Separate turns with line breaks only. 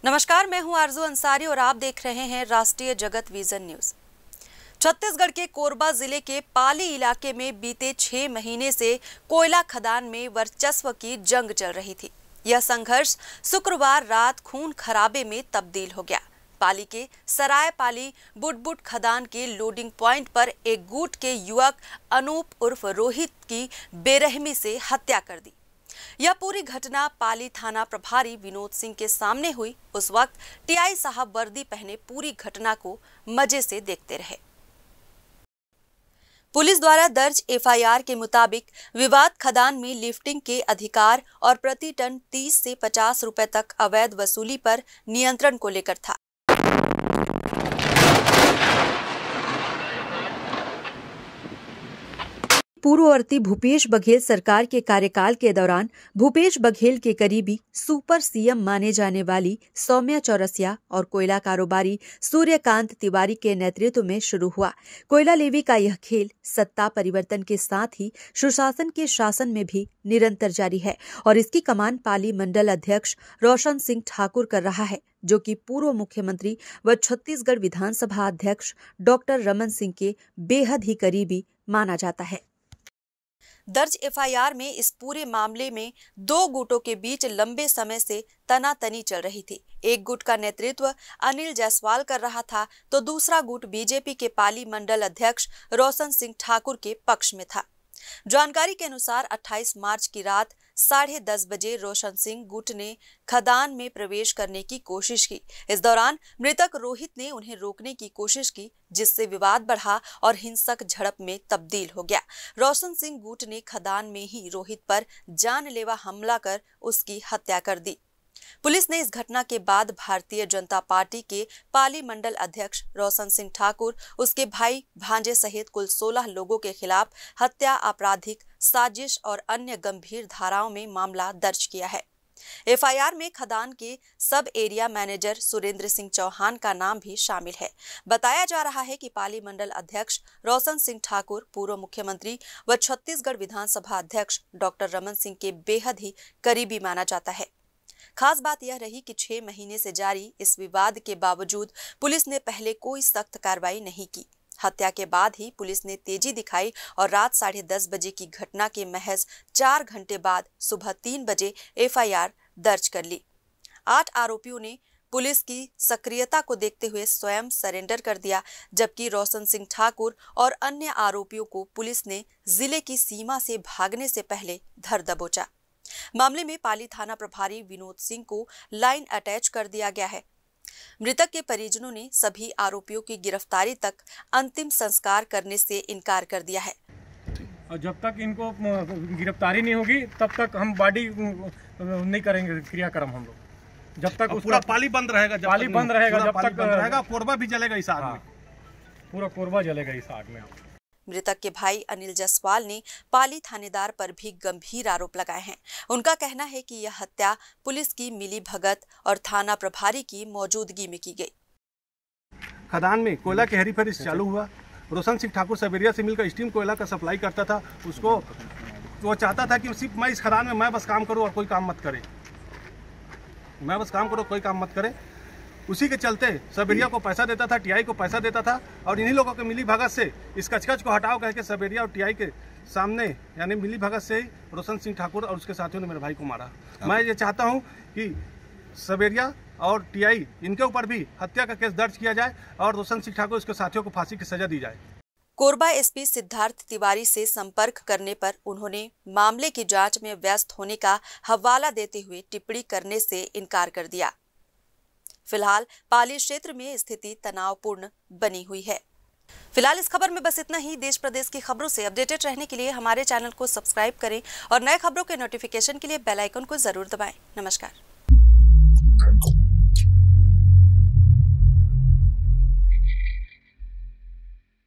नमस्कार, मैं हूं आरजू अंसारी और आप देख रहे हैं राष्ट्रीय जगत विजन न्यूज। छत्तीसगढ़ के कोरबा जिले के पाली इलाके में बीते 6 महीने से कोयला खदान में वर्चस्व की जंग चल रही थी। यह संघर्ष शुक्रवार रात खून खराबे में तब्दील हो गया। पाली के सराय पाली बुटबुट खदान के लोडिंग पॉइंट पर एक गुट के युवक अनूप उर्फ रोहित की बेरहमी से हत्या कर दी। यह पूरी घटना पाली थाना प्रभारी विनोद सिंह के सामने हुई। उस वक्त टीआई साहब वर्दी पहने पूरी घटना को मजे से देखते रहे। पुलिस द्वारा दर्ज एफआईआर के मुताबिक विवाद खदान में लिफ्टिंग के अधिकार और प्रति टन 30 से 50 रुपए तक अवैध वसूली पर नियंत्रण को लेकर था। पूर्ववर्ती भूपेश बघेल सरकार के कार्यकाल के दौरान भूपेश बघेल के करीबी सुपर सीएम माने जाने वाली सौम्या चौरसिया और कोयला कारोबारी सूर्यकांत तिवारी के नेतृत्व में शुरू हुआ। कोयला लेवी का यह खेल सत्ता परिवर्तन के साथ ही सुशासन के शासन में भी निरंतर जारी है और इसकी कमान पाली मंडल अध्यक्ष रोशन सिंह ठाकुर कर रहा है, जो कि पूर्व मुख्यमंत्री व छत्तीसगढ़ विधानसभा अध्यक्ष डॉक्टर रमन सिंह के बेहद ही करीबी माना जाता है। दर्ज एफआईआर में इस पूरे मामले में 2 गुटों के बीच लंबे समय से तनातनी चल रही थी। एक गुट का नेतृत्व अनिल जायसवाल कर रहा था, तो दूसरा गुट बीजेपी के पाली मंडल अध्यक्ष रोशन सिंह ठाकुर के पक्ष में था। जानकारी के अनुसार 28 मार्च की रात 10:30 बजे रोशन सिंह गुट ने खदान में प्रवेश करने की कोशिश की। इस दौरान मृतक रोहित ने उन्हें रोकने की कोशिश की, जिससे विवाद बढ़ा और हिंसक झड़प में तब्दील हो गया। रोशन सिंह गुट ने खदान में ही रोहित पर जानलेवा हमला कर उसकी हत्या कर दी। पुलिस ने इस घटना के बाद भारतीय जनता पार्टी के पाली मंडल अध्यक्ष रोशन सिंह ठाकुर, उसके भाई भांजे सहित कुल 16 लोगों के खिलाफ हत्या, आपराधिक साजिश और अन्य गंभीर धाराओं में मामला दर्ज किया है। एफआईआर में खदान के सब एरिया मैनेजर सुरेंद्र सिंह चौहान का नाम भी शामिल है। बताया जा रहा है कि पाली मंडल अध्यक्ष रोशन सिंह ठाकुर पूर्व मुख्यमंत्री व छत्तीसगढ़ विधानसभा अध्यक्ष डॉक्टर रमन सिंह के बेहद ही करीबी माना जाता है। खास बात यह रही कि 6 महीने से जारी इस विवाद के बावजूद पुलिस ने पहले कोई सख्त कार्रवाई नहीं की। हत्या के बाद ही पुलिस ने तेजी दिखाई और रात 10:30 बजे की घटना के महज 4 घंटे बाद सुबह 3 बजे एफआईआर दर्ज कर ली। 8 आरोपियों ने पुलिस की सक्रियता को देखते हुए स्वयं सरेंडर कर दिया, जबकि रोशन सिंह ठाकुर और अन्य आरोपियों को पुलिस ने जिले की सीमा से भागने से पहले धर दबोचा। मामले में पाली थाना प्रभारी विनोद सिंह को लाइन अटैच कर दिया गया है। मृतक के परिजनों ने सभी आरोपियों की गिरफ्तारी तक अंतिम संस्कार करने से इनकार कर दिया है।
और जब तक इनको गिरफ्तारी नहीं होगी तब तक हम बॉडी नहीं करेंगे क्रियाक्रम। हम लोग जब तक
पूरा पाली बंद रहेगा,
जब तक
रहेगा, कोरबा भी जलेगा इस आग में।
पूरा कोरबा जलेगा इस आग में।
मृतक के भाई अनिल जायसवाल ने पाली थानेदार पर भी गंभीर आरोप लगाए हैं। उनका कहना है कि यह हत्या पुलिस की मिली भगत और थाना प्रभारी की मौजूदगी में की गई।
खदान में कोयला की हेरीफेरी चालू हुआ। रोशन सिंह ठाकुर सबेरिया से मिलकर स्टीम कोयला का सप्लाई करता था। उसको वो चाहता था कि सिर्फ मैं इस खदान में मैं बस काम करूं और कोई काम मत करे, मैं बस काम करो, कोई काम मत करे। उसी के चलते सबेरिया को पैसा देता था, टीआई को पैसा देता था और इन्हीं लोगों के मिली भगत से इस कचकच को हटाओ कह के सबेरिया और टीआई के सामने यानी मिली भगत से रोशन सिंह ठाकुर और उसके साथियों ने मेरे भाई को मारा। मैं ये चाहता हूँ कि सबेरिया और टीआई इनके ऊपर भी हत्या का केस दर्ज किया जाए और रोशन सिंह ठाकुर उसके साथियों को फांसी की सजा दी जाए।
कोरबा एसपी सिद्धार्थ तिवारी से संपर्क करने पर उन्होंने मामले की जांच में व्यस्त होने का हवाला देते हुए टिप्पणी करने से इनकार कर दिया। फिलहाल पाली क्षेत्र में स्थिति तनावपूर्ण बनी हुई है। फिलहाल इस खबर में बस इतना ही। देश प्रदेश की खबरों से अपडेटेड रहने के लिए हमारे चैनल को सब्सक्राइब करें और नए खबरों के नोटिफिकेशन के लिए बेल आइकन को जरूर दबाएं। नमस्कार।